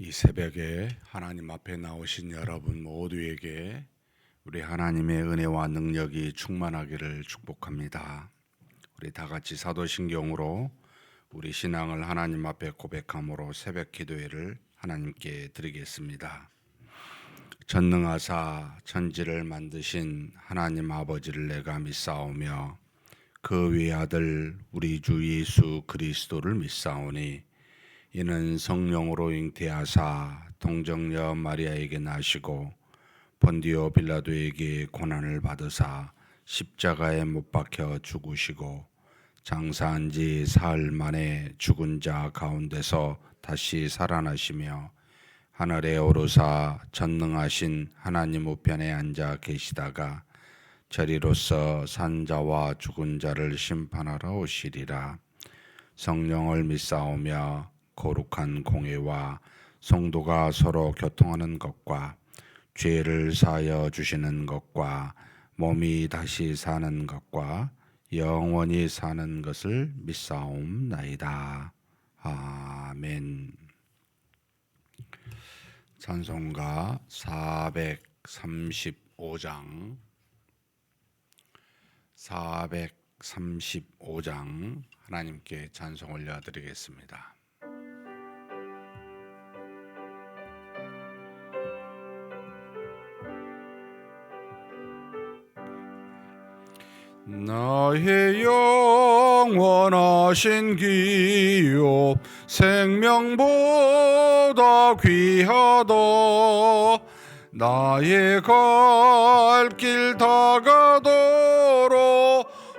이 새벽에 하나님 앞에 나오신 여러분 모두에게 우리 하나님의 은혜와 능력이 충만하기를 축복합니다. 우리 다 같이 사도신경으로 우리 신앙을 하나님 앞에 고백함으로 새벽 기도회를 하나님께 드리겠습니다. 전능하사 천지를 만드신 하나님 아버지를 내가 믿사오며 그 외아들 우리 주 예수 그리스도를 믿사오니 이는 성령으로 잉태하사 동정녀 마리아에게 나시고 본디오 빌라도에게 고난을 받으사 십자가에 못 박혀 죽으시고 장사한 지 사흘 만에 죽은 자 가운데서 다시 살아나시며 하늘에 오르사 전능하신 하나님 우편에 앉아 계시다가 저리로서 산 자와 죽은 자를 심판하러 오시리라. 성령을 믿사오며 거룩한 공회와 성도가 서로 교통하는 것과 죄를 사하여 주시는 것과 몸이 다시 사는 것과 영원히 사는 것을 믿사옵나이다. 아멘. 찬송가 435장 하나님께 찬송 올려드리겠습니다. 나의 영원하신 기요 생명보다 귀하다. 나의 갈 길 다가도록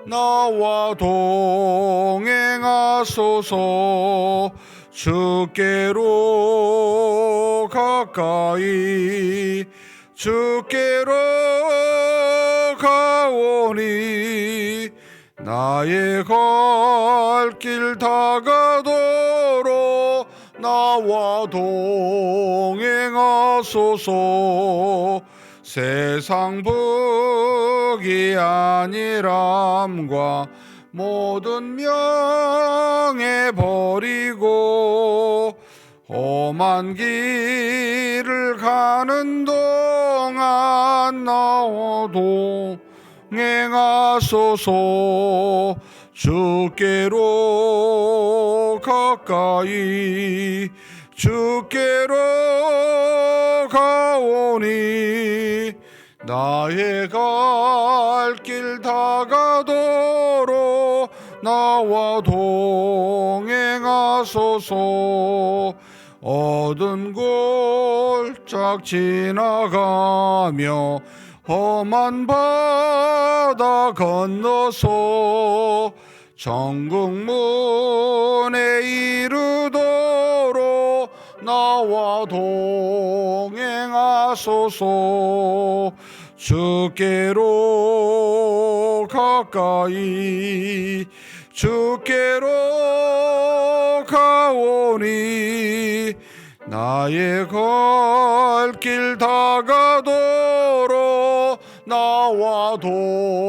나와 동행하소서. 주께로 가까이 주께로 가오니 나의 갈 길 다가도록 나와 동행하소서. 세상 복이 아니람과 모든 명예 버리고 험한 길을 가는 동안 나와 동행하소서. 주께로 가까이 주께로 가오니 나의 갈 길 다가도록 나와 동행하소서. 어두운 골짝 지나가며 험한 바다 건너서 천국문에 이르도록 나와 동행하소서. 주께로 가까이 주께로 가오니 나의 갈 길 다가도록 나와 동행하소서.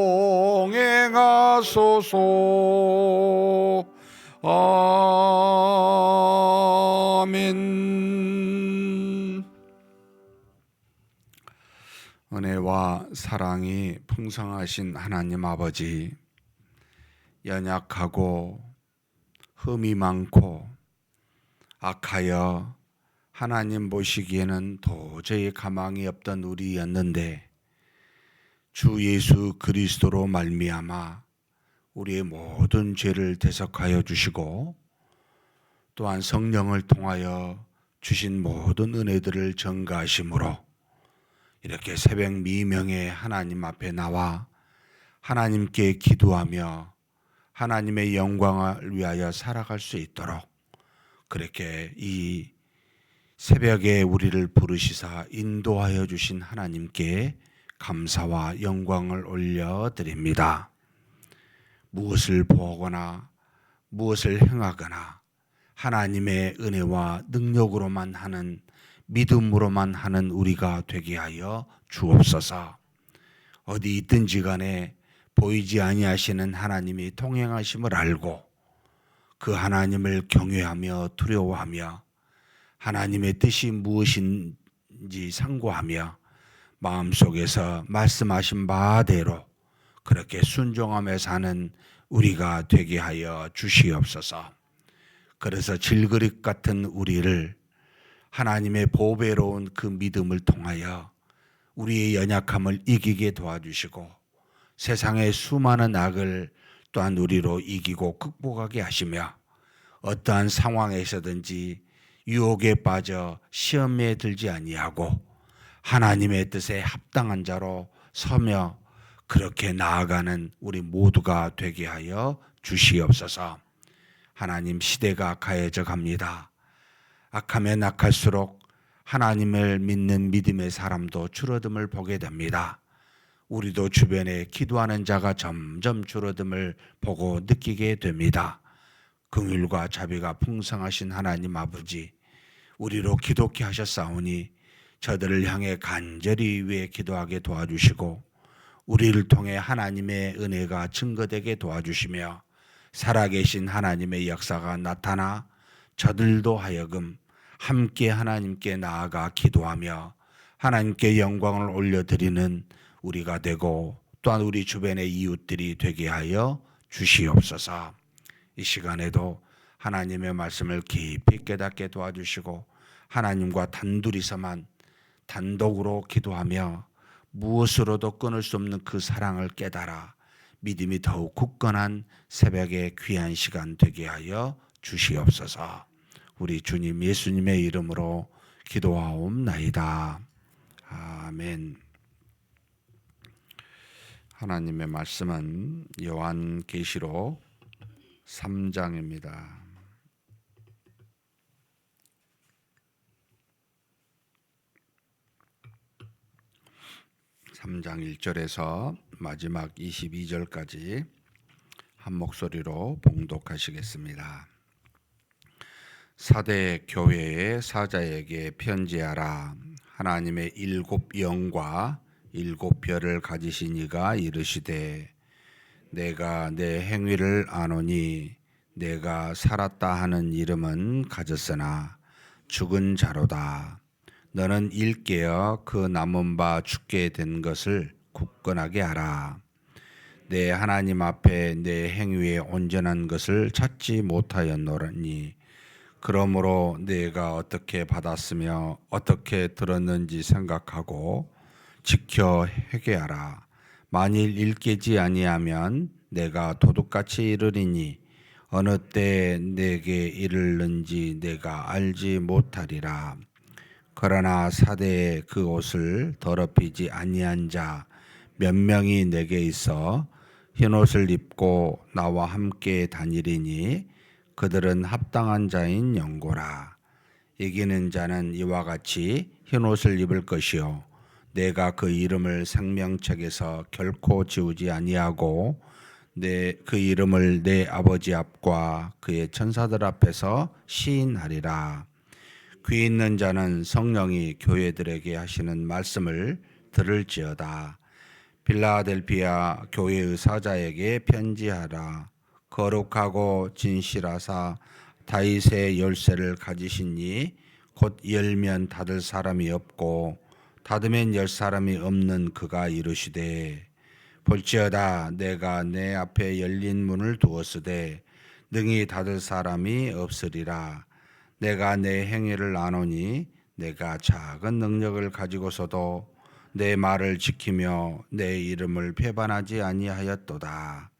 아멘. 은혜와 사랑이 풍성하신 하나님 아버지, 연약하고 흠이 많고 악하여 하나님 보시기에는 도저히 가망이 없던 우리였는데 주 예수 그리스도로 말미암아 우리의 모든 죄를 대속하여 주시고 또한 성령을 통하여 주신 모든 은혜들을 전가하심으로 이렇게 새벽 미명에 하나님 앞에 나와 하나님께 기도하며 하나님의 영광을 위하여 살아갈 수 있도록 그렇게 이 새벽에 우리를 부르시사 인도하여 주신 하나님께 감사와 영광을 올려드립니다. 무엇을 보거나 무엇을 행하거나 하나님의 은혜와 능력으로만 하는, 믿음으로만 하는 우리가 되게 하여 주옵소서. 어디 있든지 간에 보이지 아니하시는 하나님이 통행하심을 알고 그 하나님을 경외하며 두려워하며 하나님의 뜻이 무엇인지 상고하며 마음속에서 말씀하신 바대로 그렇게 순종하며 사는 우리가 되게 하여 주시옵소서. 그래서 질그릇 같은 우리를 하나님의 보배로운 그 믿음을 통하여 우리의 연약함을 이기게 도와주시고 세상의 수많은 악을 또한 우리로 이기고 극복하게 하시며 어떠한 상황에서든지 유혹에 빠져 시험에 들지 아니하고 하나님의 뜻에 합당한 자로 서며 그렇게 나아가는 우리 모두가 되게 하여 주시옵소서. 하나님, 시대가 가해져 갑니다. 악하면 악할수록 하나님을 믿는 믿음의 사람도 줄어듦을 보게 됩니다. 우리도 주변에 기도하는 자가 점점 줄어듦을 보고 느끼게 됩니다. 긍휼과 자비가 풍성하신 하나님 아버지, 우리로 기독케 하셨사오니 저들을 향해 간절히 위해 기도하게 도와주시고 우리를 통해 하나님의 은혜가 증거되게 도와주시며 살아계신 하나님의 역사가 나타나 저들도 하여금 함께 하나님께 나아가 기도하며 하나님께 영광을 올려드리는 우리가 되고 또한 우리 주변의 이웃들이 되게 하여 주시옵소서. 이 시간에도 하나님의 말씀을 깊이 깨닫게 도와주시고 하나님과 단둘이서만 단독으로 기도하며 무엇으로도 끊을 수 없는 그 사랑을 깨달아 믿음이 더욱 굳건한 새벽의 귀한 시간 되게 하여 주시옵소서. 우리 주님 예수님의 이름으로 기도하옵나이다. 아멘. 하나님의 말씀은 요한계시록 3장입니다. 3장 1절에서 마지막 22절까지 한 목소리로 봉독하시겠습니다. 사대 교회의 사자에게 편지하라. 하나님의 7 영과 7 별을 가지신 이가 이르시되 내가 내 행위를 아노니 내가 살았다 하는 이름은 가졌으나 죽은 자로다. 너는 일깨어 그 남은 바 죽게 된 것을 굳건하게 하라. 내 하나님 앞에 내 행위에 온전한 것을 찾지 못하였노니 그러므로 내가 어떻게 받았으며 어떻게 들었는지 생각하고 지켜 회개하라. 만일 일깨지 아니하면 내가 도둑같이 이르리니 어느 때 내게 이르는지 내가 알지 못하리라. 그러나 사대에 그 옷을 더럽히지 아니한 자 몇 명이 내게 있어 흰옷을 입고 나와 함께 다니리니 그들은 합당한 자인 영고라. 이기는 자는 이와 같이 흰옷을 입을 것이요 내가 그 이름을 생명책에서 결코 지우지 아니하고 그 이름을 내 아버지 앞과 그의 천사들 앞에서 시인하리라. 귀 있는 자는 성령이 교회들에게 하시는 말씀을 들을지어다. 필라델피아 교회의 사자에게 편지하라. 거룩하고 진실하사 다윗의 열쇠를 가지시니 곧 열면 닫을 사람이 없고 닫으면 열 사람이 없는 그가 이르시되 볼지어다 내가 내 앞에 열린 문을 두었으되 능히 닫을 사람이 없으리라. 내가 내 행위를 아노니 내가 작은 능력을 가지고서도 내 말을 지키며 내 이름을 배반하지 아니하였도다.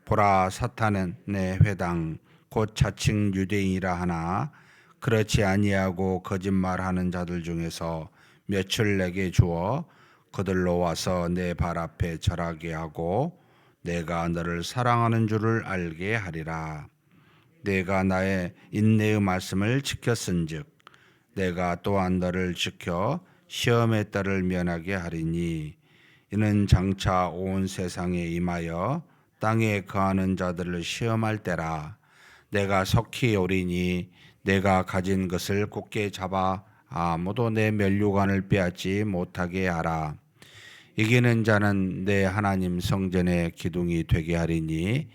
보라, 사탄은 내 회당 곧 자칭 유대인이라 하나 그렇지 아니하고 거짓말하는 자들 중에서 몇을 내게 주어 그들로 와서 내 발 앞에 절하게 하고 내가 너를 사랑하는 줄을 알게 하리라. 내가 나의 인내의 말씀을 지켰은즉 내가 또한 너를 지켜 시험의 때를 면하게 하리니 이는 장차 온 세상에 임하여 땅에 거하는 자들을 시험할 때라. 내가 속히 오리니 내가 가진 것을 굳게 잡아 아무도 내 면류관을 빼앗지 못하게 하라. 이기는 자는 내 하나님 성전의 기둥이 되게 하리니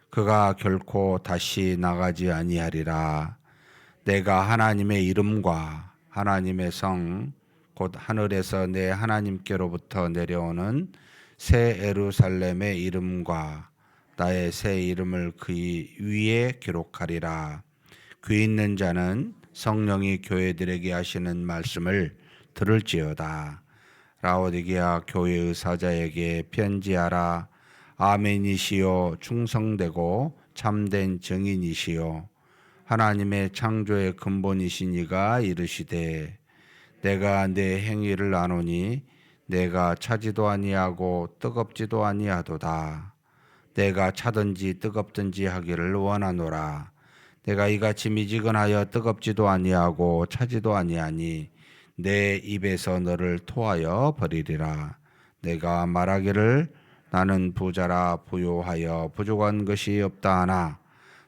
그가 결코 다시 나가지 아니하리라. 내가 하나님의 이름과 하나님의 성 곧 하늘에서 내 하나님께로부터 내려오는 새 예루살렘의 이름과 나의 새 이름을 그 위에 기록하리라. 귀 있는 자는 성령이 교회들에게 하시는 말씀을 들을지어다. 라오디게아 교회의 사자에게 편지하라. 아멘이시요 충성되고 참된 증인이시요 하나님의 창조의 근본이신 이가 이르시되 내가 내 행위를 아노니 내가 차지도 아니하고 뜨겁지도 아니하도다. 내가 차든지 뜨겁든지 하기를 원하노라. 내가 이같이 미지근하여 뜨겁지도 아니하고 차지도 아니하니 내 입에서 너를 토하여 버리리라. 내가 말하기를 나는 부자라 부요하여 부족한 것이 없다 하나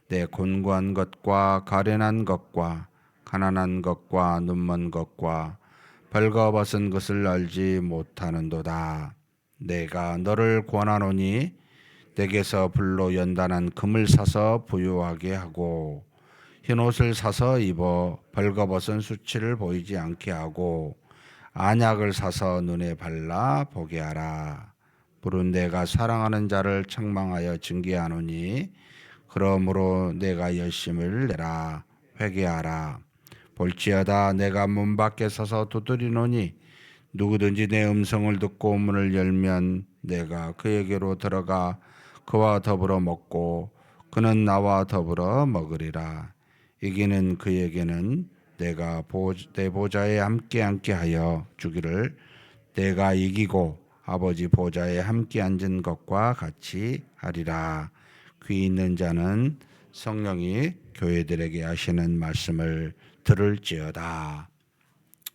내 곤고한 것과 가련한 것과 가난한 것과 눈먼 것과 벌거벗은 것을 알지 못하는도다. 내가 너를 권하노니 내게서 불로 연단한 금을 사서 부요하게 하고 흰옷을 사서 입어 벌거벗은 수치를 보이지 않게 하고 안약을 사서 눈에 발라 보게 하라. 물은 내가 사랑하는 자를 책망하여 징계하노니 그러므로 내가 열심을 내라. 회개하라. 볼지어다 내가 문 밖에 서서 두드리노니 누구든지 내 음성을 듣고 문을 열면 내가 그에게로 들어가 그와 더불어 먹고 그는 나와 더불어 먹으리라. 이기는 그에게는 내가 내 보좌에 함께 앉게 하여 주기를 내가 이기고 아버지 보좌에 함께 앉은 것과 같이 하리라. 귀 있는 자는 성령이 교회들에게 하시는 말씀을 들을지어다.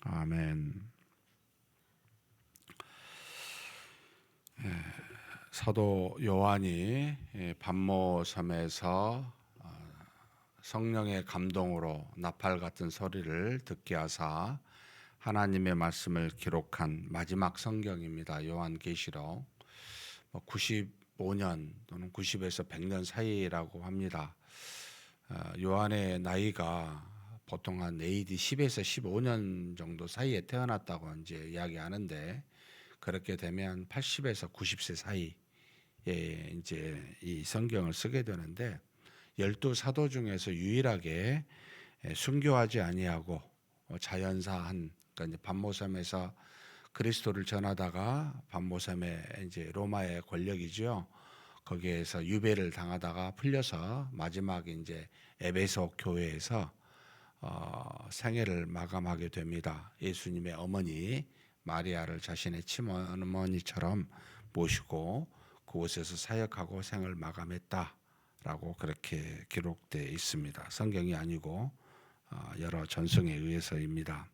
아멘. 사도 요한이 반모섬에서 성령의 감동으로 나팔 같은 소리를 듣게 하사 하나님의 말씀을 기록한 마지막 성경입니다. 요한계시록 95년 또는 90에서 100년 사이라고 합니다. 요한의 나이가 보통 한 AD 10에서 15년 정도 사이에 태어났다고 이제 이야기하는데 그렇게 되면 80에서 90세 사이에 이제 이 성경을 쓰게 되는데 12사도 중에서 유일하게 순교하지 아니하고 자연사한 그러니까 이제 반모섬에서 그리스도를 전하다가 반모섬에 이제 로마의 권력이죠. 거기에서 유배를 당하다가 풀려서 마지막에 이제 에베소 교회에서 생애를 마감하게 됩니다. 예수님의 어머니 마리아를 자신의 친어머니처럼 모시고 그곳에서 사역하고 생을 마감했다라고 그렇게 기록되어 있습니다. 성경이 아니고 여러 전승에 의해서입니다.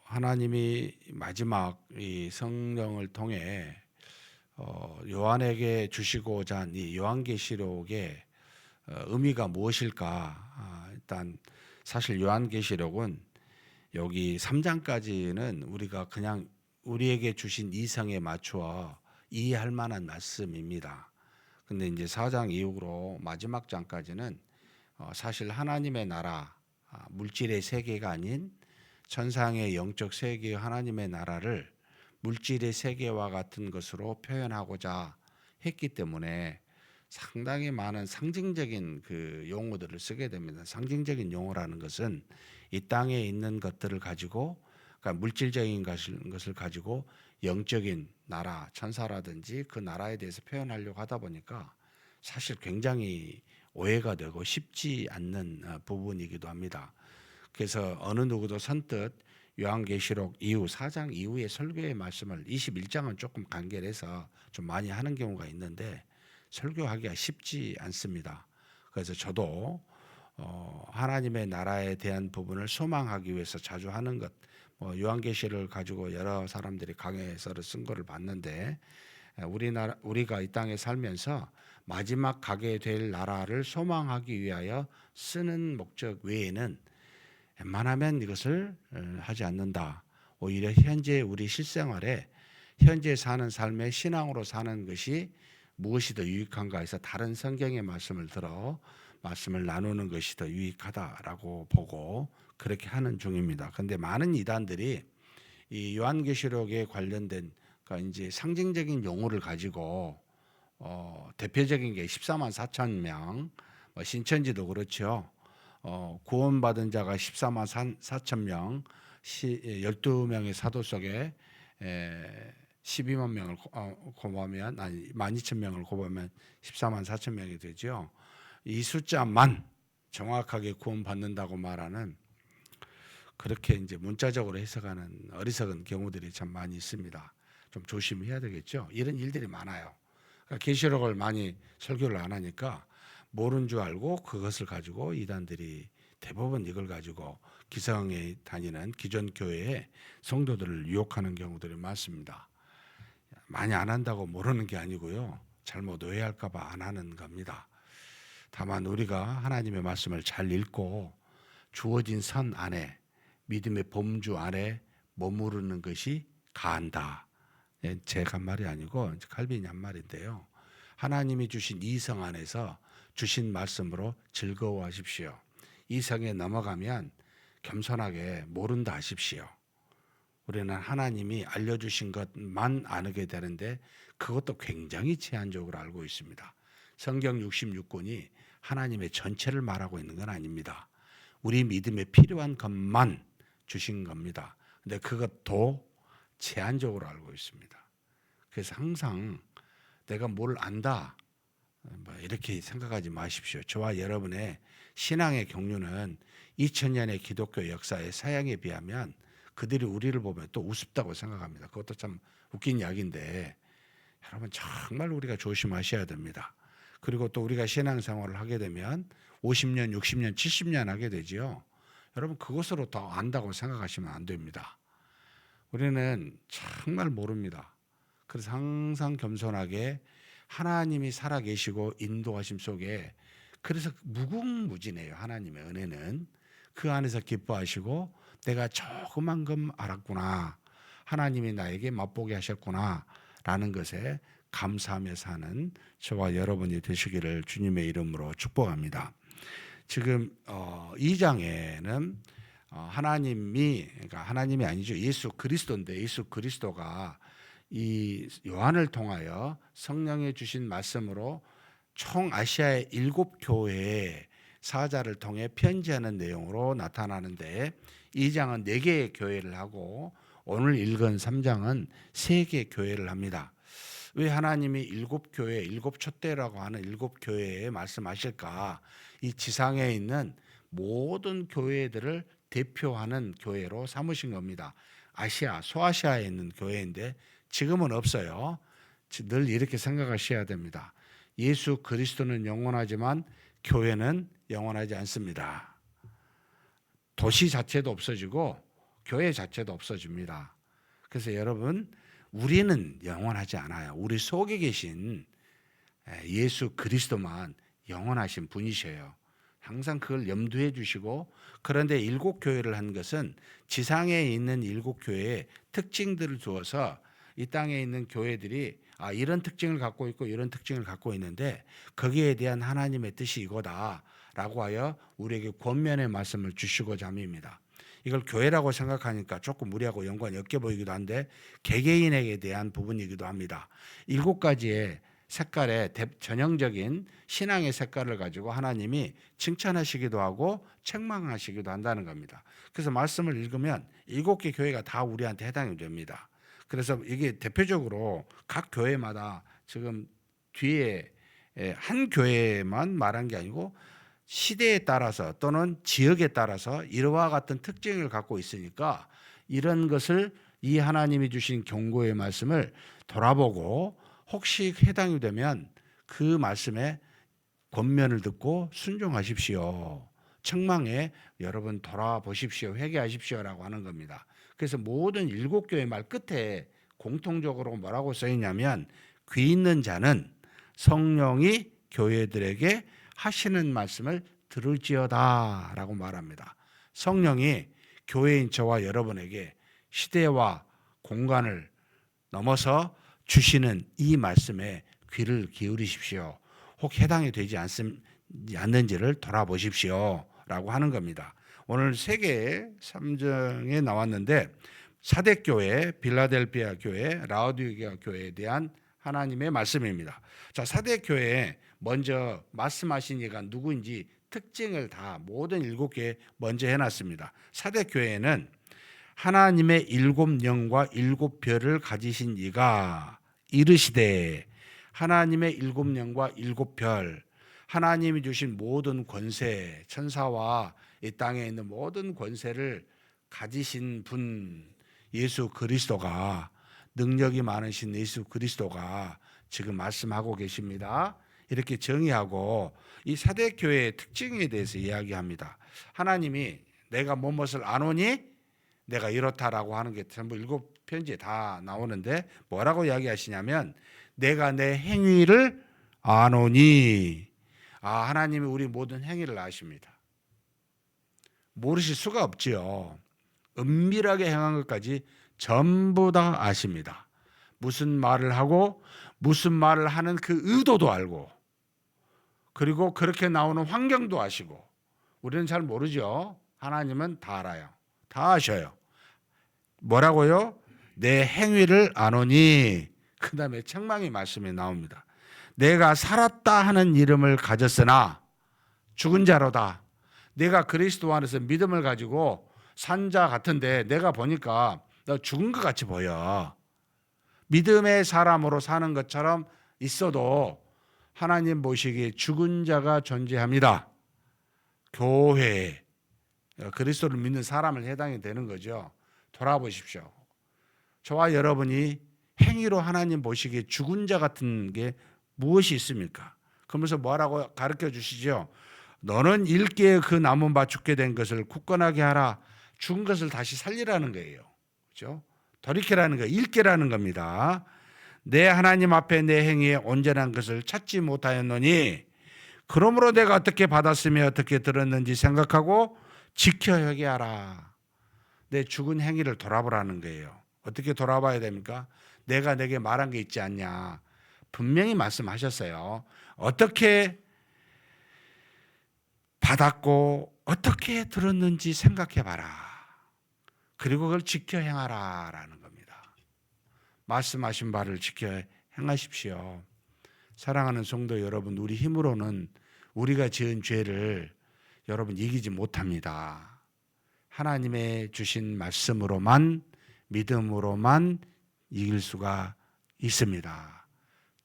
하나님이 마지막 이 성령을 통해 요한에게 주시고자 한 이 요한계시록의 의미가 무엇일까? 일단 사실 요한계시록은 여기 3장까지는 우리가 그냥 우리에게 주신 이성에 맞추어 이해할 만한 말씀입니다. 근데 이제 4장 이후로 마지막 장까지는 사실 하나님의 나라, 물질의 세계가 아닌 천상의 영적 세계의 하나님의 나라를 물질의 세계와 같은 것으로 표현하고자 했기 때문에 상당히 많은 상징적인 그 용어들을 쓰게 됩니다. 상징적인 용어라는 것은 이 땅에 있는 것들을 가지고 그러니까 물질적인 것을 가지고 영적인 나라, 천사라든지 그 나라에 대해서 표현하려고 하다 보니까 사실 굉장히 오해가 되고 쉽지 않는 부분이기도 합니다. 그래서 어느 누구도 선뜻 요한계시록 이후 4장 이후의 설교의 말씀을 21장은 조금 간결해서 좀 많이 하는 경우가 있는데 설교하기가 쉽지 않습니다. 그래서 저도 하나님의 나라에 대한 부분을 소망하기 위해서 자주 하는 것, 요한계시를 가지고 여러 사람들이 강해서를 쓴 거를 봤는데 우리가 이 땅에 살면서 마지막 가게 될 나라를 소망하기 위하여 쓰는 목적 외에는 웬만하면 이것을 하지 않는다. 오히려 현재 우리 실생활에 현재 사는 삶의 신앙으로 사는 것이 무엇이 더 유익한가 해서 다른 성경의 말씀을 들어 말씀을 나누는 것이 더 유익하다라고 보고 그렇게 하는 중입니다. 그런데 많은 이단들이 이 요한계시록에 관련된 그러니까 이제 상징적인 용어를 가지고 대표적인 게 14만 4천 명, 신천지도 그렇죠. 구원받은 자가 14만 4천 명, 12명의 사도 속에 12만 명을 곱하면 12,000명을 곱하면 14만 4천 명이 되죠. 이 숫자만 정확하게 구원받는다고 말하는 그렇게 이제 문자적으로 해석하는 어리석은 경우들이 참 많이 있습니다. 좀 조심해야 되겠죠. 이런 일들이 많아요. 그러니까 계시록을 많이 설교를 안 하니까 모르는 줄 알고 그것을 가지고 이단들이 대부분 이걸 가지고 기성에 다니는 기존 교회의 성도들을 유혹하는 경우들이 많습니다. 많이 안 한다고 모르는 게 아니고요. 잘못 오해할까 봐 안 하는 겁니다. 다만 우리가 하나님의 말씀을 잘 읽고 주어진 선 안에 믿음의 범주 안에 머무르는 것이 가한다. 제가 한 말이 아니고 칼빈이 한 말인데요. 하나님이 주신 이 성 안에서 주신 말씀으로 즐거워하십시오. 이 성에 넘어가면 겸손하게 모른다 하십시오. 우리는 하나님이 알려주신 것만 아게 되는데 그것도 굉장히 제한적으로 알고 있습니다. 성경 66권이 하나님의 전체를 말하고 있는 건 아닙니다. 우리 믿음에 필요한 것만 주신 겁니다. 근데 그것도 제한적으로 알고 있습니다. 그래서 항상 내가 뭘 안다 이렇게 생각하지 마십시오. 저와 여러분의 신앙의 경륜은 2000년의 기독교 역사의 사양에 비하면 그들이 우리를 보면 또 우습다고 생각합니다. 그것도 참 웃긴 이야기인데 여러분 정말 우리가 조심하셔야 됩니다. 그리고 또 우리가 신앙생활을 하게 되면 50년, 60년, 70년 하게 되지요. 여러분 그것으로 더 안다고 생각하시면 안 됩니다. 우리는 정말 모릅니다. 그래서 항상 겸손하게 하나님이 살아계시고 인도하심 속에 그래서 무궁무진해요. 하나님의 은혜는 그 안에서 기뻐하시고 내가 조그만큼 알았구나. 하나님이 나에게 맛보게 하셨구나 라는 것에 감사하며 사는 저와 여러분이 되시기를 주님의 이름으로 축복합니다. 지금 2장에는 그러니까 하나님이 아니죠. 예수 그리스도인데 예수 그리스도가 이 요한을 통하여 성령에 주신 말씀으로 총 아시아의 7교회의 사자를 통해 편지하는 내용으로 나타나는데 2장은 4개의 교회를 하고 오늘 읽은 3장은 3개의 교회를 합니다. 왜 하나님이 7교회, 7촛대라고 하는 7교회에 말씀하실까? 이 지상에 있는 모든 교회들을 대표하는 교회로 삼으신 겁니다. 아시아, 소아시아에 있는 교회인데 지금은 없어요. 늘 이렇게 생각하셔야 됩니다. 예수 그리스도는 영원하지만 교회는 영원하지 않습니다. 도시 자체도 없어지고 교회 자체도 없어집니다. 그래서 여러분 우리는 영원하지 않아요. 우리 속에 계신 예수 그리스도만 영원하신 분이셔요. 항상 그걸 염두해 주시고 그런데 7교회를 한 것은 지상에 있는 7교회의 특징들을 두어서 이 땅에 있는 교회들이 이런 특징을 갖고 있고 이런 특징을 갖고 있는데 거기에 대한 하나님의 뜻이 이거다라고 하여 우리에게 권면의 말씀을 주시고자 함입니다. 이걸 교회라고 생각하니까 조금 무리하고 연관이 없게 보이기도 한데 개개인에게 대한 부분이기도 합니다. 7가지의 색깔의 전형적인 신앙의 색깔을 가지고 하나님이 칭찬하시기도 하고 책망하시기도 한다는 겁니다. 그래서 말씀을 읽으면 7개 교회가 다 우리한테 해당이 됩니다. 그래서 이게 대표적으로 각 교회마다 지금 뒤에 한 교회만 말한 게 아니고 시대에 따라서 또는 지역에 따라서 이와 같은 특징을 갖고 있으니까 이런 것을 이 하나님이 주신 경고의 말씀을 돌아보고 혹시 해당이 되면 그 말씀에 권면을 듣고 순종하십시오. 책망에 여러분 돌아보십시오. 회개하십시오라고 하는 겁니다. 그래서 모든 7교회 말 끝에 공통적으로 뭐라고 써있냐면 귀 있는 자는 성령이 교회들에게 하시는 말씀을 들을지어다 라고 말합니다. 성령이 교회인 저와 여러분에게 시대와 공간을 넘어서 주시는 이 말씀에 귀를 기울이십시오. 혹 해당이 되지 않는지를 돌아보십시오 라고 하는 겁니다. 오늘 세계 3정에 나왔는데 사대교회, 빌라델피아 교회, 라오디게아 교회에 대한 하나님의 말씀입니다. 자, 사대교회에 먼저 말씀하신 이가 누구인지 특징을 다 모든 7개 먼저 해놨습니다. 사대교회는 하나님의 7영과 7별을 가지신 이가 이르시되, 하나님의 7영과 7별, 하나님이 주신 모든 권세, 천사와 이 땅에 있는 모든 권세를 가지신 분 예수 그리스도가, 능력이 많으신 예수 그리스도가 지금 말씀하고 계십니다. 이렇게 정의하고 이 사대교회의 특징에 대해서 이야기합니다. 하나님이 내가 무엇을 아노니 내가 이렇다라고 하는 게 전부 7편지에 다 나오는데 뭐라고 이야기하시냐면 내가 내 행위를 아노니. 하나님이 우리 모든 행위를 아십니다. 모르실 수가 없지요. 은밀하게 행한 것까지 전부 다 아십니다. 무슨 말을 하고 무슨 말을 하는 그 의도도 알고, 그리고 그렇게 나오는 환경도 아시고. 우리는 잘 모르죠. 하나님은 다 알아요. 다 아셔요. 뭐라고요? 내 행위를 아노니. 그 다음에 책망의 말씀이 나옵니다. 내가 살았다 하는 이름을 가졌으나 죽은 자로다. 내가 그리스도 안에서 믿음을 가지고 산 자 같은데 내가 보니까 너 죽은 것 같이 보여. 믿음의 사람으로 사는 것처럼 있어도 하나님 보시기에 죽은 자가 존재합니다. 교회, 그리스도를 믿는 사람을 해당이 되는 거죠. 돌아보십시오. 저와 여러분이 행위로 하나님 보시기에 죽은 자 같은 게 무엇이 있습니까? 그러면서 뭐라고 가르쳐 주시죠? 너는 일개의 그 남은 바 죽게 된 것을 굳건하게 하라. 죽은 것을 다시 살리라는 거예요. 그렇죠? 돌이키라는 거예요. 일개라는 겁니다. 내 하나님 앞에 내 행위에 온전한 것을 찾지 못하였노니 그러므로 내가 어떻게 받았으며 어떻게 들었는지 생각하고 지켜 회개하라. 내 죽은 행위를 돌아보라는 거예요. 어떻게 돌아봐야 됩니까? 내가 내게 말한 게 있지 않냐. 분명히 말씀하셨어요. 어떻게 받았고 어떻게 들었는지 생각해봐라. 그리고 그걸 지켜 행하라라는 겁니다. 말씀하신 바를 지켜 행하십시오. 사랑하는 성도 여러분, 우리 힘으로는 우리가 지은 죄를 여러분 이기지 못합니다. 하나님의 주신 말씀으로만, 믿음으로만 이길 수가 있습니다.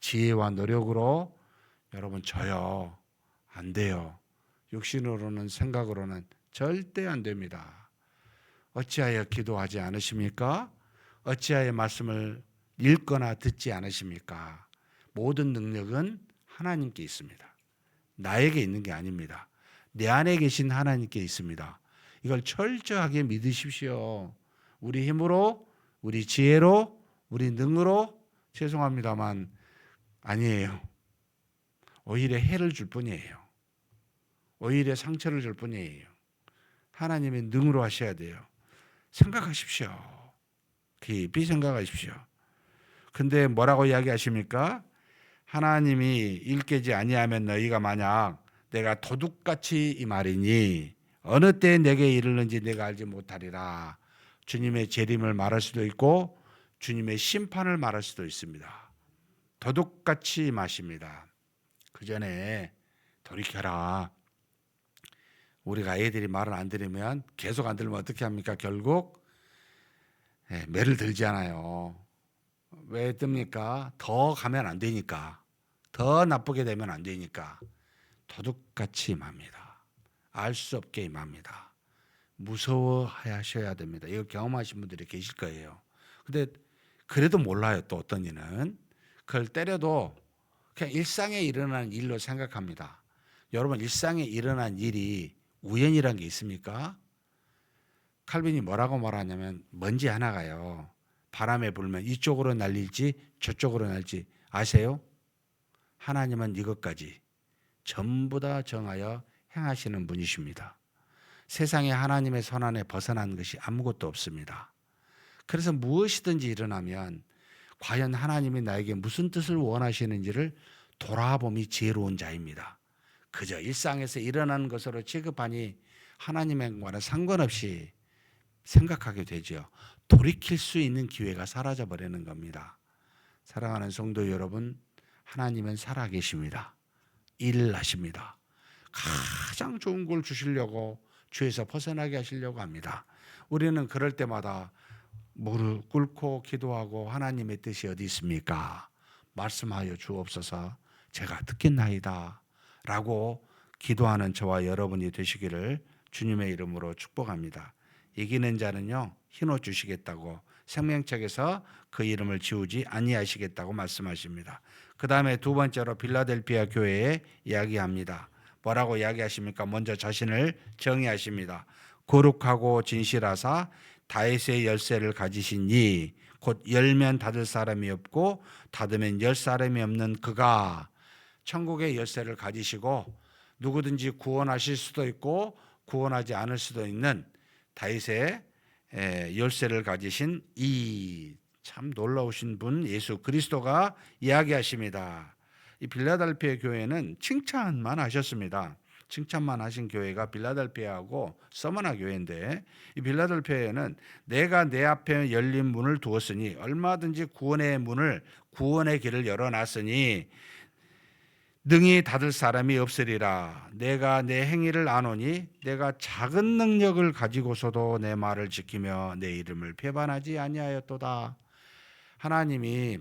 지혜와 노력으로 여러분 저요 안 돼요. 육신으로는, 생각으로는 절대 안 됩니다. 어찌하여 기도하지 않으십니까? 어찌하여 말씀을 읽거나 듣지 않으십니까? 모든 능력은 하나님께 있습니다. 나에게 있는 게 아닙니다. 내 안에 계신 하나님께 있습니다. 이걸 철저하게 믿으십시오. 우리 힘으로, 우리 지혜로, 우리 능으로 죄송합니다만 아니에요. 오히려 해를 줄 뿐이에요. 오히려 상처를 줄 뿐이에요. 하나님의 능으로 하셔야 돼요. 생각하십시오. 깊이 생각하십시오. 근데 뭐라고 이야기하십니까? 하나님이 일깨지 아니하면 너희가 만약 내가 도둑같이 이 말이니 어느 때 내게 이르는지 내가 알지 못하리라. 주님의 재림을 말할 수도 있고 주님의 심판을 말할 수도 있습니다. 도둑같이 마십니다. 그 전에 돌이켜라. 우리가 애들이 말을 안 들으면, 계속 안 들으면 어떻게 합니까? 결국 매를 들잖아요. 왜 듭니까? 더 가면 안 되니까. 더 나쁘게 되면 안 되니까. 도둑같이 임합니다. 알 수 없게 임합니다. 무서워하셔야 됩니다. 이거 경험하신 분들이 계실 거예요. 근데 그래도 몰라요. 또 어떤 이는 그걸 때려도 그냥 일상에 일어나는 일로 생각합니다. 여러분, 일상에 일어난 일이 우연이란 게 있습니까? 칼빈이 뭐라고 말하냐면 먼지 하나가요, 바람에 불면 이쪽으로 날릴지 저쪽으로 날지 아세요? 하나님은 이것까지 전부 다 정하여 행하시는 분이십니다. 세상에 하나님의 손안에 벗어난 것이 아무것도 없습니다. 그래서 무엇이든지 일어나면 과연 하나님이 나에게 무슨 뜻을 원하시는지를 돌아봄이 지혜로운 자입니다. 그저 일상에서 일어나는 것으로 취급하니 하나님과는 상관없이 생각하게 되죠. 돌이킬 수 있는 기회가 사라져 버리는 겁니다. 사랑하는 성도 여러분, 하나님은 살아계십니다. 일을 하십니다. 가장 좋은 걸 주시려고 주에서 벗어나게 하시려고 합니다. 우리는 그럴 때마다 무릎 꿇고 기도하고 하나님의 뜻이 어디 있습니까? 말씀하여 주옵소서 제가 듣겠나이다 라고 기도하는 저와 여러분이 되시기를 주님의 이름으로 축복합니다. 이기는 자는요 흰옷 주시겠다고 생명책에서 그 이름을 지우지 아니하시겠다고 말씀하십니다. 그 다음에 두 번째로 빌라델피아 교회에 이야기합니다. 뭐라고 이야기하십니까? 먼저 자신을 정의하십니다. 거룩하고 진실하사 다윗의 열쇠를 가지신 이 곧 열면 닫을 사람이 없고 닫으면 열 사람이 없는 그가 천국의 열쇠를 가지시고 누구든지 구원하실 수도 있고 구원하지 않을 수도 있는 다윗의 열쇠를 가지신 이 참 놀라우신 분 예수 그리스도가 이야기하십니다. 이 빌라델피아 교회는 칭찬만 하셨습니다. 칭찬만 하신 교회가 빌라델피아하고 서머나 교회인데 이 빌라델피아에는 내가 내 앞에 열린 문을 두었으니 얼마든지 구원의 길을 열어놨으니 능히 닫을 사람이 없으리라. 내가 내 행위를 아노니 내가 작은 능력을 가지고서도 내 말을 지키며 내 이름을 배반하지 아니하였도다. 하나님이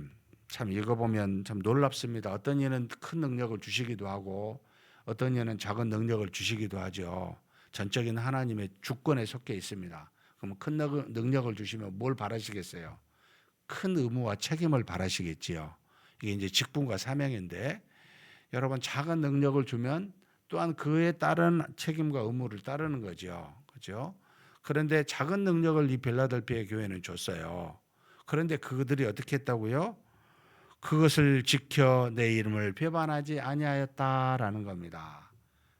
참 읽어보면 참 놀랍습니다. 어떤 이는 큰 능력을 주시기도 하고 어떤 이는 작은 능력을 주시기도 하죠. 전적인 하나님의 주권에 속해 있습니다. 그럼 큰 능력을 주시면 뭘 바라시겠어요? 큰 의무와 책임을 바라시겠지요. 이게 이제 직분과 사명인데 여러분 작은 능력을 주면 또한 그에 따른 책임과 의무를 따르는 거죠. 그렇죠? 그런데 작은 능력을 이 빌라델피아 교회는 줬어요. 그런데 그들이 어떻게 했다고요? 그것을 지켜 내 이름을 배반하지 아니하였다라는 겁니다.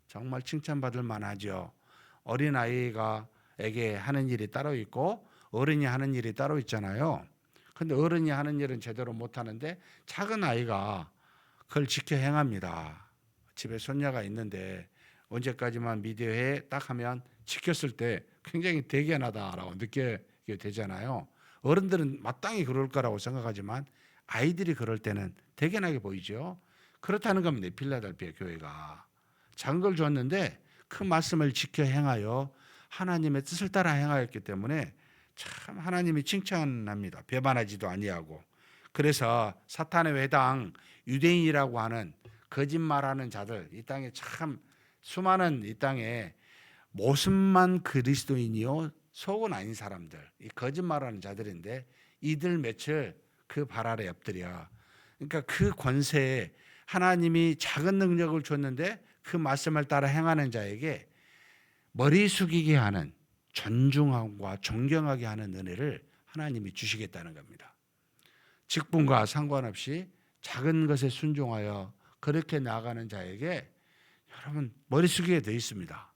정말 칭찬받을 만하죠. 어린아이에게 하는 일이 따로 있고 어른이 하는 일이 따로 있잖아요. 근데 어른이 하는 일은 제대로 못하는데 작은 아이가 그걸 지켜 행합니다. 집에 손녀가 있는데 언제까지만 미디어에 딱 하면 지켰을 때 굉장히 대견하다라고 느끼게 되잖아요. 어른들은 마땅히 그럴 거라고 생각하지만 아이들이 그럴 때는 대견하게 보이죠. 그렇다는 겁니다. 빌라델피아 교회가 작은 걸 줬는데 그 말씀을 지켜 행하여 하나님의 뜻을 따라 행하였기 때문에 참 하나님이 칭찬합니다. 배반하지도 아니하고. 그래서 사탄의 회당 유대인이라고 하는 거짓말하는 자들 이 땅에 참 수많은 이 땅에 모습만 그리스도인이요 속은 아닌 사람들 이 거짓말하는 자들인데 이들 며칠 그 발 아래 엎드려. 그러니까 그 권세에 하나님이 작은 능력을 줬는데 그 말씀을 따라 행하는 자에게 머리 숙이게 하는 존중함과 존경하게 하는 은혜를 하나님이 주시겠다는 겁니다. 직분과 상관없이 작은 것에 순종하여 그렇게 나아가는 자에게 여러분 머리 숙이게 되어 있습니다.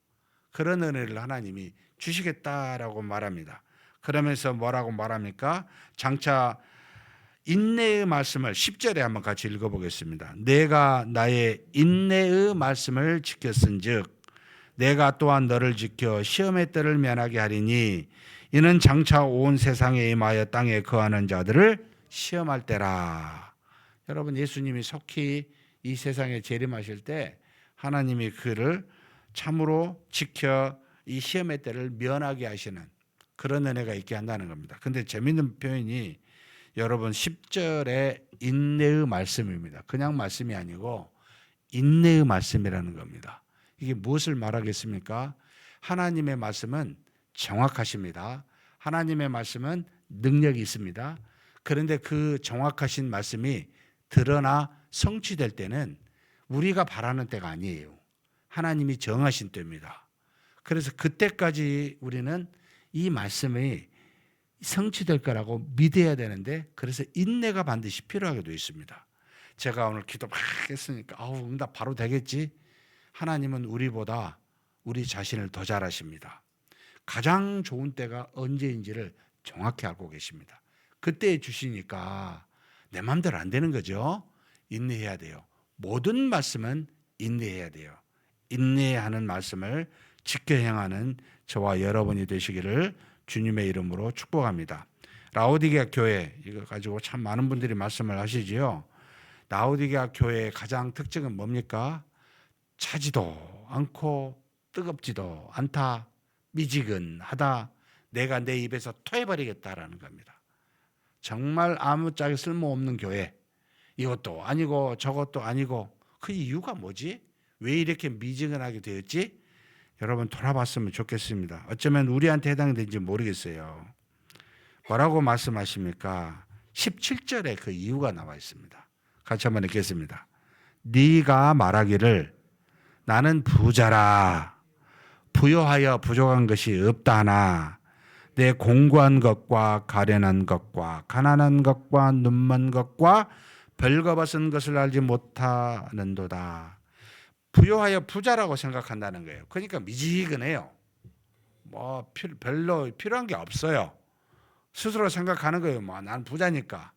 그런 은혜를 하나님이 주시겠다라고 말합니다. 그러면서 뭐라고 말합니까? 장차 인내의 말씀을 10절에 한번 같이 읽어보겠습니다. 내가 나의 인내의 말씀을 지켰은즉 내가 또한 너를 지켜 시험의 때를 면하게 하리니 이는 장차 온 세상에 임하여 땅에 거하는 자들을 시험할 때라. 여러분 예수님이 속히 이 세상에 재림하실 때 하나님이 그를 참으로 지켜 이 시험의 때를 면하게 하시는 그런 은혜가 있게 한다는 겁니다. 근데 재밌는 표현이 여러분 10절에 인내의 말씀입니다. 그냥 말씀이 아니고 인내의 말씀이라는 겁니다. 이게 무엇을 말하겠습니까? 하나님의 말씀은 정확하십니다. 하나님의 말씀은 능력이 있습니다. 그런데 그 정확하신 말씀이 드러나 성취될 때는 우리가 바라는 때가 아니에요. 하나님이 정하신 때입니다. 그래서 그때까지 우리는 이 말씀이 성취될 거라고 믿어야 되는데 그래서 인내가 반드시 필요하게 되어 있습니다. 제가 오늘 기도 막 했으니까 응답 바로 되겠지. 하나님은 우리보다 우리 자신을 더 잘 아십니다. 가장 좋은 때가 언제인지를 정확히 알고 계십니다. 그때 주시니까 내 마음대로 안 되는 거죠. 인내해야 돼요. 모든 말씀은 인내해야 돼요. 인내하는 말씀을 지켜 행하는 저와 여러분이 되시기를 주님의 이름으로 축복합니다. 라오디게아 교회 이거 가지고 참 많은 분들이 말씀을 하시지요. 라오디게아 교회의 가장 특징은 뭡니까? 차지도 않고 뜨겁지도 않다, 미지근하다, 내가 내 입에서 토해버리겠다라는 겁니다. 정말 아무짝에 쓸모없는 교회, 이것도 아니고 저것도 아니고. 그 이유가 뭐지? 왜 이렇게 미지근하게 되었지? 여러분 돌아봤으면 좋겠습니다. 어쩌면 우리한테 해당되는지 모르겠어요. 뭐라고 말씀하십니까? 17절에 그 이유가 나와 있습니다. 같이 한번 읽겠습니다. 네가 말하기를 나는 부자라, 부요하여 부족한 것이 없다 하나 내 공고한 것과 가련한 것과 가난한 것과 눈먼 것과 벌거벗은 것을 알지 못하는도다. 부요하여 부자라고 생각한다는 거예요. 그러니까 미지근해요. 뭐 별로 필요한 게 없어요. 스스로 생각하는 거예요. 뭐 난 부자니까.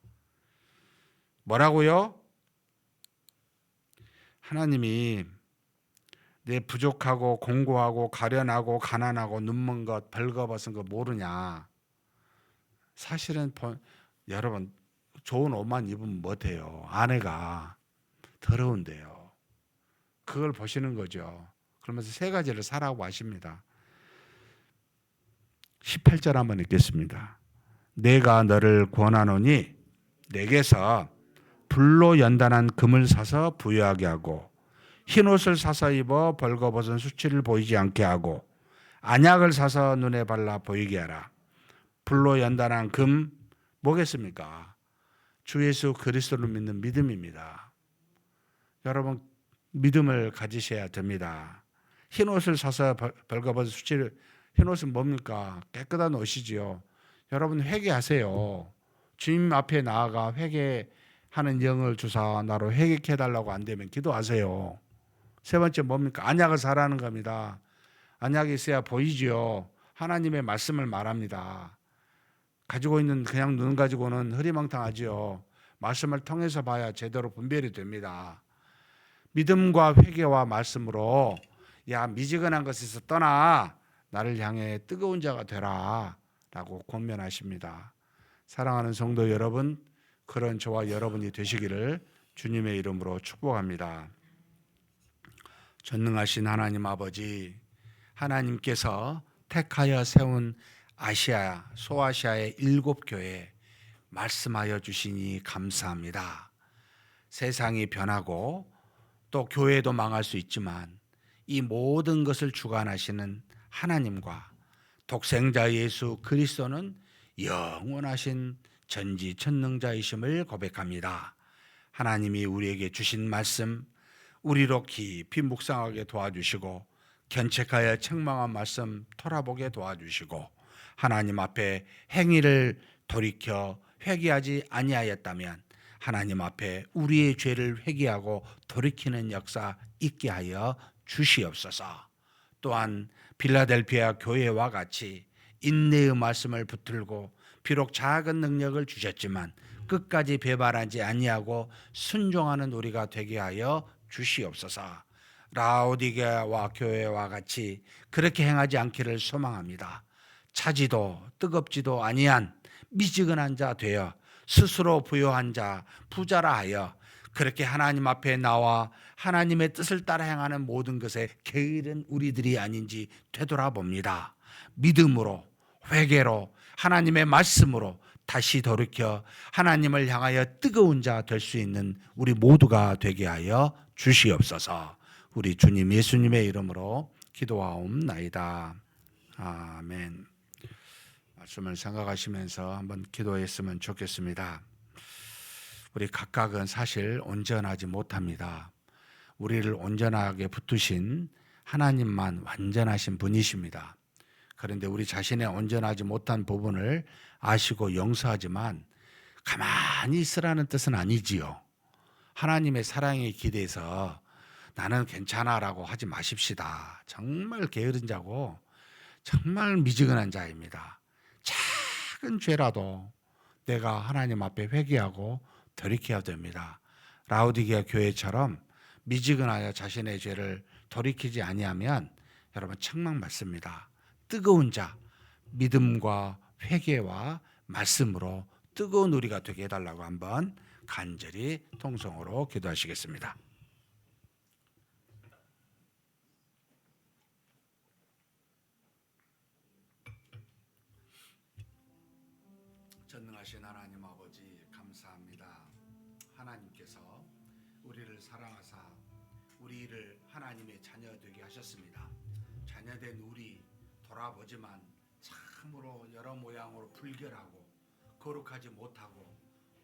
뭐라고요? 하나님이 내 부족하고 공고하고 가련하고 가난하고 눈먼 것 벌거벗은 거 모르냐? 사실은 여러분 좋은 옷만 입으면 못해요. 아내가 더러운데요. 그걸 보시는 거죠. 그러면서 세 가지를 사라고 하십니다. 18절 한번 읽겠습니다. 내가 너를 권하노니 내게서 불로 연단한 금을 사서 부유하게 하고 흰옷을 사서 입어 벌거벗은 수치를 보이지 않게 하고 안약을 사서 눈에 발라 보이게 하라. 불로 연단한 금 뭐겠습니까? 주 예수 그리스도를 믿는 믿음입니다. 여러분 믿음을 가지셔야 됩니다. 흰옷을 사서 벌거벗은 수치를, 흰옷은 뭡니까? 깨끗한 옷이지요. 여러분 회개하세요. 주님 앞에 나아가 회개하는 영을 주사 나로 회개케 해달라고 안 되면 기도하세요. 세 번째 뭡니까? 안약을 사라는 겁니다. 안약이 있어야 보이지요. 하나님의 말씀을 말합니다. 가지고 있는 그냥 눈 가지고는 흐리망탕하지요. 말씀을 통해서 봐야 제대로 분별이 됩니다. 믿음과 회개와 말씀으로 야 미지근한 것에서 떠나 나를 향해 뜨거운 자가 되라 라고 권면하십니다. 사랑하는 성도 여러분, 그런 저와 여러분이 되시기를 주님의 이름으로 축복합니다. 전능하신 하나님 아버지, 하나님께서 택하여 세운 아시아, 소아시아의 7교회 말씀하여 주시니 감사합니다. 세상이 변하고 또 교회도 망할 수 있지만 이 모든 것을 주관하시는 하나님과 독생자 예수 그리스도는 영원하신 전지전능자이심을 고백합니다. 하나님이 우리에게 주신 말씀 우리로 깊이 묵상하게 도와주시고 견책하여 책망한 말씀 돌아보게 도와주시고 하나님 앞에 행위를 돌이켜 회개하지 아니하였다면 하나님 앞에 우리의 죄를 회개하고 돌이키는 역사 있게 하여 주시옵소서. 또한 빌라델피아 교회와 같이 인내의 말씀을 붙들고 비록 작은 능력을 주셨지만 끝까지 배반하지 아니하고 순종하는 우리가 되게 하여 주시옵소서. 라오디게아와 교회와 같이 그렇게 행하지 않기를 소망합니다. 차지도 뜨겁지도 아니한 미지근한 자 되어 스스로 부요한 자 부자라 하여 그렇게 하나님 앞에 나와 하나님의 뜻을 따라 행하는 모든 것에 게으른 우리들이 아닌지 되돌아봅니다. 믿음으로 회개로 하나님의 말씀으로 다시 돌이켜 하나님을 향하여 뜨거운 자 될 수 있는 우리 모두가 되게 하여 주시옵소서. 우리 주님 예수님의 이름으로 기도하옵나이다. 아멘. 말씀을 생각하시면서 한번 기도했으면 좋겠습니다. 우리 각각은 사실 온전하지 못합니다. 우리를 온전하게 붙드신 하나님만 완전하신 분이십니다. 그런데 우리 자신의 온전하지 못한 부분을 아시고 용서하지만 가만히 있으라는 뜻은 아니지요. 하나님의 사랑에 기대서 나는 괜찮아라고 하지 마십시다. 정말 게으른 자고 정말 미지근한 자입니다. 작은 죄라도 내가 하나님 앞에 회개하고 돌이켜야 됩니다. 라오디게아 교회처럼 미지근하여 자신의 죄를 돌이키지 아니하면 여러분 책망 받습니다. 뜨거운 자, 믿음과 회개와 말씀으로 뜨거운 우리가 되게 해달라고 한번 간절히 통성으로 기도하시겠습니다. 전능하신 하나님 아버지 감사합니다. 하나님께서 우리를 사랑하사 우리를 하나님의 자녀 되게 하셨습니다. 자녀된 우리 돌아보지만 참으로 여러 모양으로 불결하고 거룩하지 못하고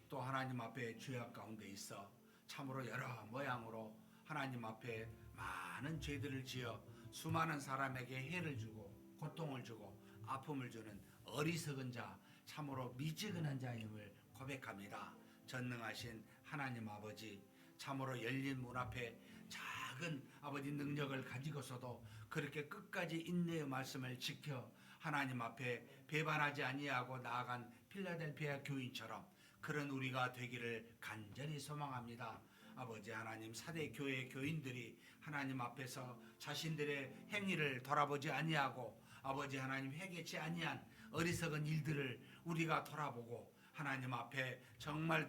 또 하나님 앞에 죄악 가운데 있어 참으로 여러 모양으로 하나님 앞에 많은 죄들을 지어 수많은 사람에게 해를 주고 고통을 주고 아픔을 주는 어리석은 자, 참으로 미지근한 자임을 고백합니다. 전능하신 하나님 아버지, 참으로 열린 문 앞에 작은 아버지 능력을 가지고서도 그렇게 끝까지 인내의 말씀을 지켜 하나님 앞에 배반하지 아니하고 나아간 필라델피아 교인처럼 그런 우리가 되기를 간절히 소망합니다. 아버지 하나님, 사대 교회 교인들이 하나님 앞에서 자신들의 행위를 돌아보지 아니하고 아버지 하나님 회개치 아니한 어리석은 일들을 우리가 돌아보고 하나님 앞에 정말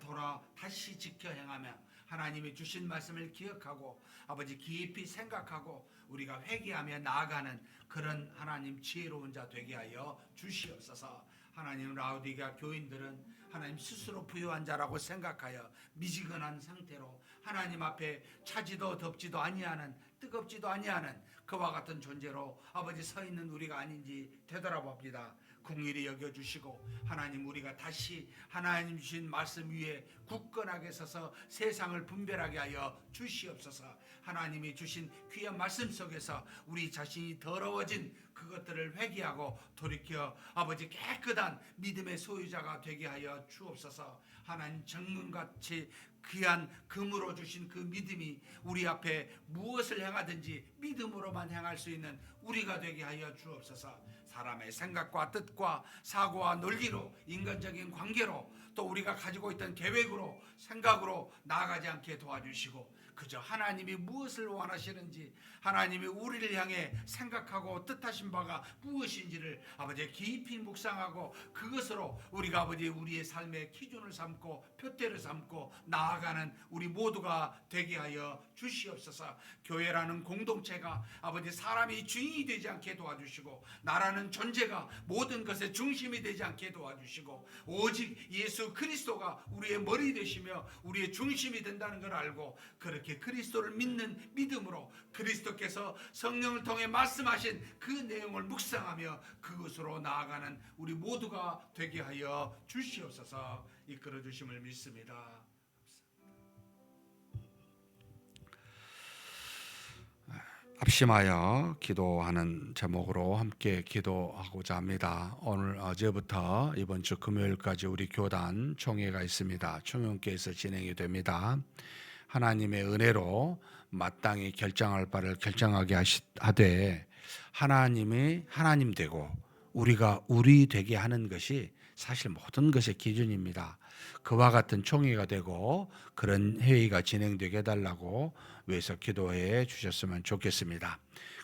다시 지켜 행하며 하나님이 주신 말씀을 기억하고 아버지 깊이 생각하고 우리가 회개하며 나아가는 그런 하나님 지혜로운 자 되게 하여 주시옵소서. 하나님, 라우디게아 교인들은 하나님 스스로 부유한 자라고 생각하여 미지근한 상태로 하나님 앞에 차지도 덥지도 아니하는 뜨겁지도 아니하는 그와 같은 존재로 아버지 서 있는 우리가 아닌지 되돌아봅니다. 긍휼히 여겨주시고 하나님, 우리가 다시 하나님 주신 말씀 위에 굳건하게 서서 세상을 분별하게 하여 주시옵소서. 하나님이 주신 귀한 말씀 속에서 우리 자신이 더러워진 그것들을 회개하고 돌이켜 아버지 깨끗한 믿음의 소유자가 되게 하여 주옵소서. 하나님, 정금같이 귀한 금으로 주신 그 믿음이 우리 앞에 무엇을 행하든지 믿음으로만 행할 수 있는 우리가 되게 하여 주옵소서. 사람의 생각과 뜻과 사고와 논리로 인간적인 관계로 또 우리가 가지고 있던 계획으로 생각으로 나아가지 않게 도와주시고 그저 하나님이 무엇을 원하시는지 하나님이 우리를 향해 생각하고 뜻하신 바가 무엇인지를 아버지 깊이 묵상하고 그것으로 우리가 아버지 우리의 삶의 기준을 삼고 표대를 삼고 나아가는 우리 모두가 되게 하여 주시옵소서. 교회라는 공동체가 아버지 사람이 주인이 되지 않게 도와주시고 나라는 존재가 모든 것의 중심이 되지 않게 도와주시고 오직 예수 그리스도가 우리의 머리 되시며 우리의 중심이 된다는 걸 알고 그렇게 그리스도를 믿는 믿음으로 그리스도께서 성령을 통해 말씀하신 그 내용을 묵상하며 그것으로 나아가는 우리 모두가 되게 하여 주시옵소서. 이끌어 주심을 믿습니다. 합심하여 기도하는 제목으로 함께 기도하고자 합니다. 오늘 어제부터 이번 주 금요일까지 우리 교단 총회가 있습니다. 총회께서 진행이 됩니다. 하나님의 은혜로 마땅히 결정할 바를 결정하게 하되 하나님이 하나님 되고 우리가 우리 되게 하는 것이 사실 모든 것의 기준입니다. 그와 같은 총회가 되고 그런 회의가 진행되게 해달라고 위해서 기도해 주셨으면 좋겠습니다.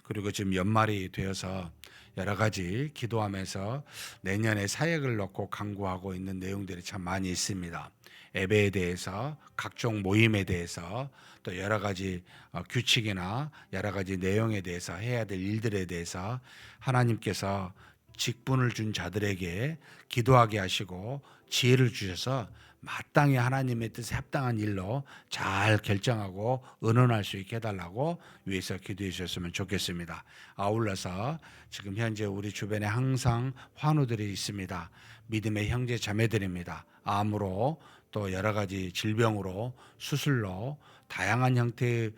그리고 지금 연말이 되어서 여러 가지 기도하면서 내년에 사역을 놓고 강구하고 있는 내용들이 참 많이 있습니다. 예배에 대해서, 각종 모임에 대해서, 또 여러 가지 규칙이나 여러 가지 내용에 대해서 해야 될 일들에 대해서 하나님께서 직분을 준 자들에게 기도하게 하시고 지혜를 주셔서 마땅히 하나님의 뜻에 합당한 일로 잘 결정하고 의논할 수 있게 해달라고 위해서 기도해 주셨으면 좋겠습니다. 아울러서 지금 현재 우리 주변에 항상 환우들이 있습니다. 믿음의 형제 자매들입니다. 암으로 또 여러 가지 질병으로 수술로 다양한 형태의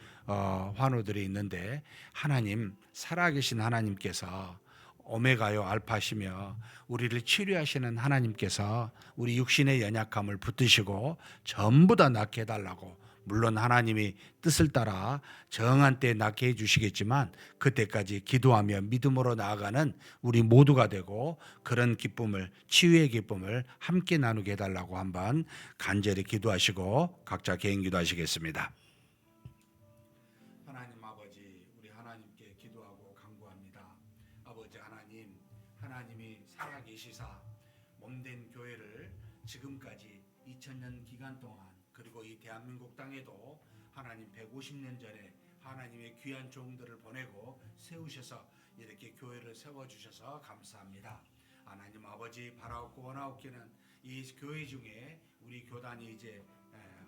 환우들이 있는데 하나님, 살아계신 하나님께서 오메가요 알파시며 우리를 치료하시는 하나님께서 우리 육신의 연약함을 붙드시고 전부 다 낫게 해달라고, 물론 하나님이 뜻을 따라 정한 때에 낫게 해주시겠지만 그때까지 기도하며 믿음으로 나아가는 우리 모두가 되고 그런 기쁨을, 치유의 기쁨을 함께 나누게 해달라고 한번 간절히 기도하시고 각자 개인 기도하시겠습니다. 하나님 아버지, 우리 되시사 몸된 교회를 지금까지 2000년 기간 동안, 그리고 이 대한민국 땅에도 하나님 150년 전에 하나님의 귀한 종들을 보내고 세우셔서 이렇게 교회를 세워주셔서 감사합니다. 하나님 아버지, 바라옵고 원하옵기는 이 교회 중에 우리 교단이 이제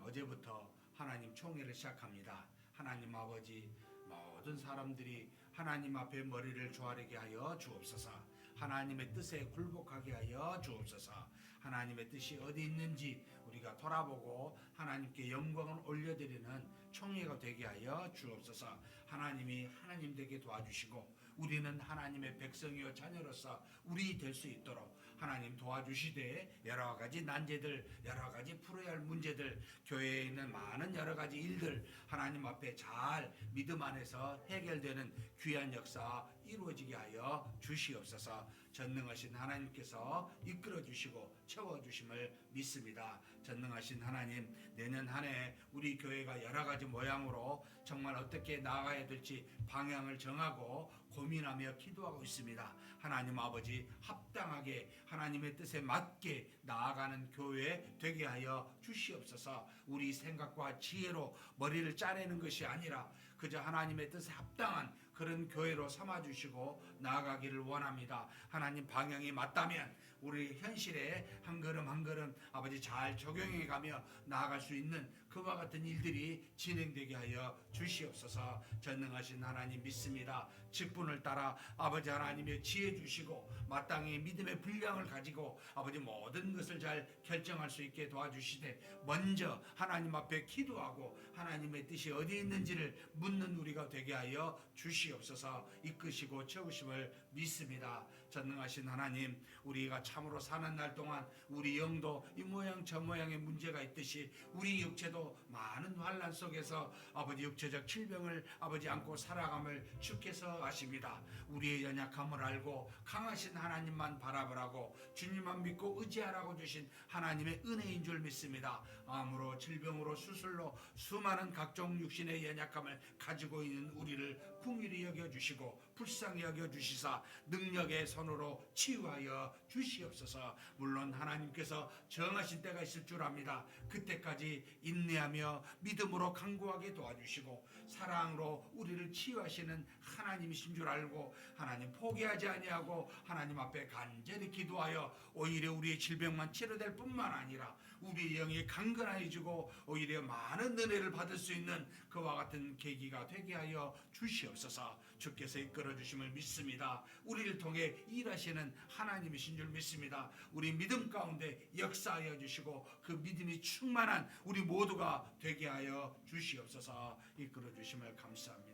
어제부터 하나님 총회를 시작합니다. 하나님 아버지, 모든 사람들이 하나님 앞에 머리를 조아리게 하여 주옵소서. 하나님의 뜻에 굴복하게 하여 주옵소서. 하나님의 뜻이 어디 있는지 우리가 돌아보고 하나님께 영광을 올려드리는 총회가 되게 하여 주옵소서. 하나님이 하나님 되게 도와주시고 우리는 하나님의 백성이요 자녀로서 우리 될 수 있도록 하나님 도와주시되, 여러 가지 난제들, 여러 가지 풀어야 할 문제들, 교회에 있는 많은 여러 가지 일들 하나님 앞에 잘 믿음 안에서 해결되는 귀한 역사 이루어지게 하여 주시옵소서. 전능하신 하나님께서 이끌어 주시고 채워 주심을 믿습니다. 전능하신 하나님, 내년 한 해 우리 교회가 여러 가지 모양으로 정말 어떻게 나아가야 될지 방향을 정하고 고민하며 기도하고 있습니다. 하나님 아버지, 합당하게 하나님의 뜻에 맞게 나아가는 교회 되게 하여 주시옵소서. 우리 생각과 지혜로 머리를 짜내는 것이 아니라 그저 하나님의 뜻에 합당한 그런 교회로 삼아주시고 나아가기를 원합니다. 하나님 방향이 맞다면 우리 현실에 한 걸음 한 걸음 아버지 잘 적용해가며 나아갈 수 있는 그와 같은 일들이 진행되게 하여 주시옵소서. 전능하신 하나님 믿습니다. 직분을 따라 아버지 하나님의 지혜 주시고 마땅히 믿음의 분량을 가지고 아버지 모든 것을 잘 결정할 수 있게 도와주시되, 먼저 하나님 앞에 기도하고 하나님의 뜻이 어디 있는지를 묻는 우리가 되게 하여 주시옵소서. 이끄시고 채우심을 믿습니다. 전능하신 하나님, 우리가 참으로 사는 날 동안 우리 영도 이 모양 저 모양의 문제가 있듯이 우리 육체도 많은 환난 속에서 아버지 육체적 질병을 아버지 안고 살아감을 주께서 아십니다. 우리의 연약함을 알고 강하신 하나님만 바라보라고 주님만 믿고 의지하라고 주신 하나님의 은혜인 줄 믿습니다. 암으로 질병으로 수술로 수많은 각종 육신의 연약함을 가지고 있는 우리를 긍휼히 여겨주시고 불쌍히 여겨주시사 능력의 손으로 치유하여 주시옵소서. 물론 하나님께서 정하신 때가 있을 줄 압니다. 그때까지 인내하며 믿음으로 간구하게 도와주시고 사랑으로 우리를 치유하시는 하나님이신 줄 알고 하나님 포기하지 아니하고 하나님 앞에 간절히 기도하여 오히려 우리의 질병만 치료될 뿐만 아니라 우리의 영이 강건해지고 오히려 많은 은혜를 받을 수 있는 그와 같은 계기가 되게 하여 주시옵소서. 주께서 이끌어 주심을 믿습니다. 우리를 통해 일하시는 하나님이신 줄 믿습니다. 우리 믿음 가운데 역사하여 주시고 그 믿음이 충만한 우리 모두가 되게 하여 주시옵소서. 이끌어 주심을 감사합니다.